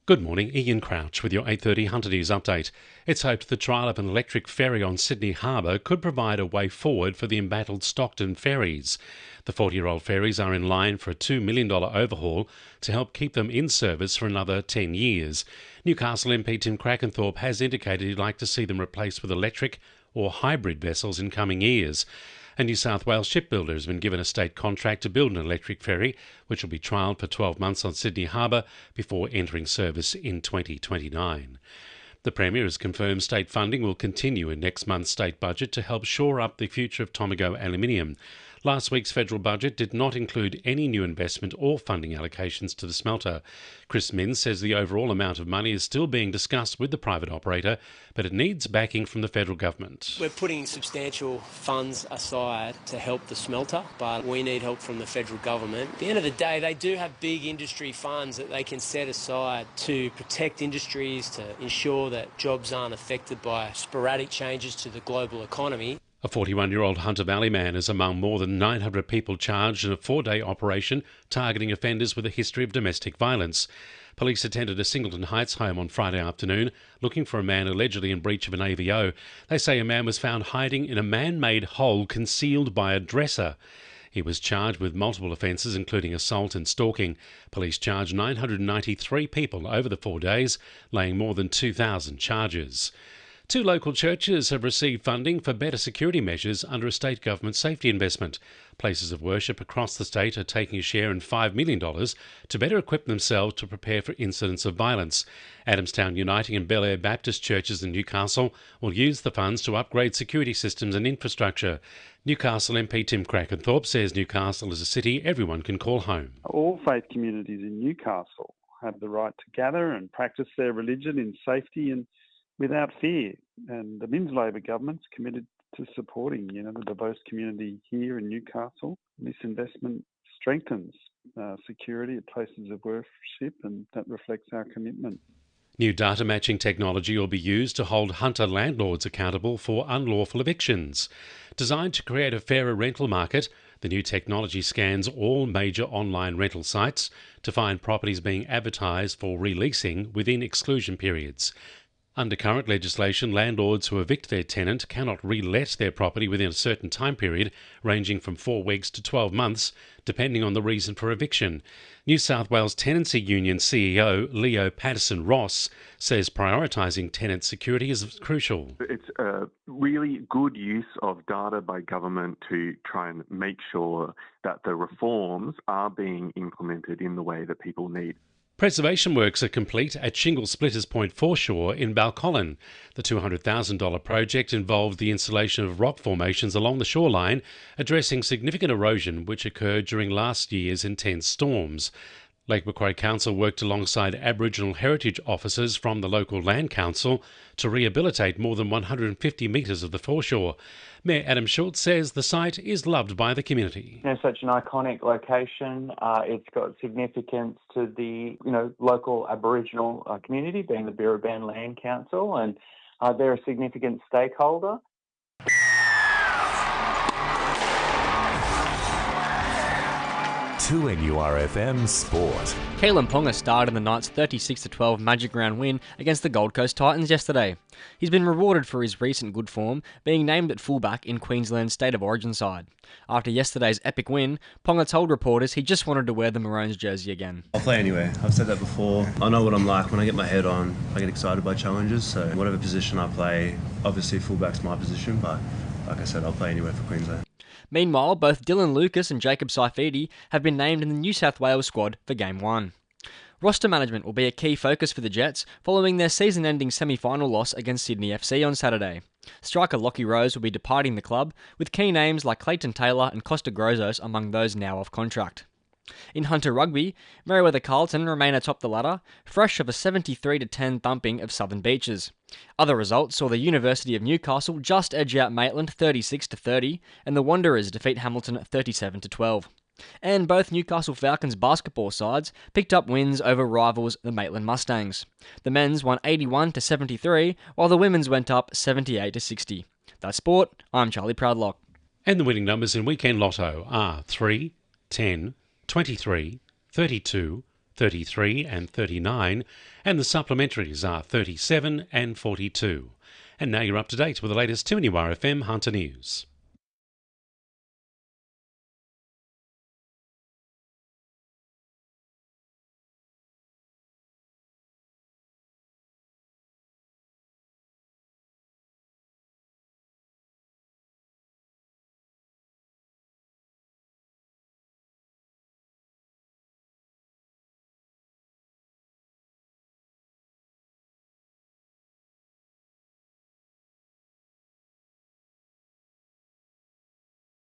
Good morning, Ian Crouch with your 8:30 Hunter News update. It's hoped the trial of an electric ferry on Sydney Harbour could provide a way forward for the embattled Stockton ferries. The 40-year-old ferries are in line for a $2 million overhaul to help keep them in service for another 10 years. Newcastle MP Tim Crackenthorpe has indicated he'd like to see them replaced with electric or hybrid vessels in coming years. A New South Wales shipbuilder has been given a state contract to build an electric ferry, which will be trialled for 12 months on Sydney Harbour before entering service in 2029. The Premier has confirmed state funding will continue in next month's state budget to help shore up the future of Tomago aluminium. Last week's federal budget did not include any new investment or funding allocations to the smelter. Chris Minns says the overall amount of money is still being discussed with the private operator, but it needs backing from the federal government. We're putting substantial funds aside to help the smelter, but we need help from the federal government. At the end of the day, they do have big industry funds that they can set aside to protect industries, to ensure that jobs aren't affected by sporadic changes to the global economy. A 41-year-old Hunter Valley man is among more than 900 people charged in a 4-day operation targeting offenders with a history of domestic violence. Police attended a Singleton Heights home on Friday afternoon looking for a man allegedly in breach of an AVO. They say a man was found hiding in a man-made hole concealed by a dresser. He was charged with multiple offences, including assault and stalking. Police charged 993 people over the 4 days, laying more than 2,000 charges. 2 local churches have received funding for better security measures under a state government safety investment. Places of worship across the state are taking a share in $5 million to better equip themselves to prepare for incidents of violence. Adamstown Uniting and Bel Air Baptist churches in Newcastle will use the funds to upgrade security systems and infrastructure. Newcastle MP Tim Crackenthorpe says Newcastle is a city everyone can call home. All faith communities in Newcastle have the right to gather and practice their religion in safety and without fear, and the Minns Labor government's committed to supporting, the diverse community here in Newcastle. This investment strengthens security at places of worship, and that reflects our commitment. New data matching technology will be used to hold Hunter landlords accountable for unlawful evictions. Designed to create a fairer rental market, the new technology scans all major online rental sites to find properties being advertised for releasing within exclusion periods. Under current legislation, landlords who evict their tenant cannot re-let their property within a certain time period, ranging from 4 weeks to 12 months, depending on the reason for eviction. New South Wales Tenancy Union CEO Leo Patterson-Ross says prioritising tenant security is crucial. It's a really good use of data by government to try and make sure that the reforms are being implemented in the way that people need. Preservation works are complete at Shingle Splitters Point foreshore in Balcolin. The $200,000 project involved the installation of rock formations along the shoreline, addressing significant erosion which occurred during last year's intense storms. Lake Macquarie Council worked alongside Aboriginal heritage officers from the local land council to rehabilitate more than 150 metres of the foreshore. Mayor Adam Schultz says the site is loved by the community. Such an iconic location. It's got significance to the local Aboriginal community, being the Birrabin Land Council, and they're a significant stakeholder. 2NURFM Sport. Kalyn Ponga starred in the Knights' 36-12 Magic Round win against the Gold Coast Titans yesterday. He's been rewarded for his recent good form, being named at fullback in Queensland's State of Origin side. After yesterday's epic win, Ponga told reporters he just wanted to wear the Maroons jersey again. I'll play anyway. I've said that before. I know what I'm like. When I get my head on, I get excited by challenges. So whatever position I play, obviously fullback's my position, but like I said, I'll play anywhere for Queensland. Meanwhile, both Dylan Lucas and Jacob Saifidi have been named in the New South Wales squad for Game 1. Roster management will be a key focus for the Jets following their season-ending semi-final loss against Sydney FC on Saturday. Striker Lockie Rose will be departing the club, with key names like Clayton Taylor and Costa Grozos among those now off contract. In Hunter Rugby, Merewether Carlton remain atop the ladder, fresh of a 73-10 thumping of Southern Beaches. Other results saw the University of Newcastle just edge out Maitland 36-30, and the Wanderers defeat Hamilton 37-12. And both Newcastle Falcons basketball sides picked up wins over rivals the Maitland Mustangs. The men's won 81-73, while the women's went up 78-60. That's sport. I'm Charlie Proudlock. And the winning numbers in Weekend Lotto are 3, 10, 23, 32, 33 and 39, and the supplementaries are 37 and 42. And now you're up to date with the latest 2NURFM Hunter News.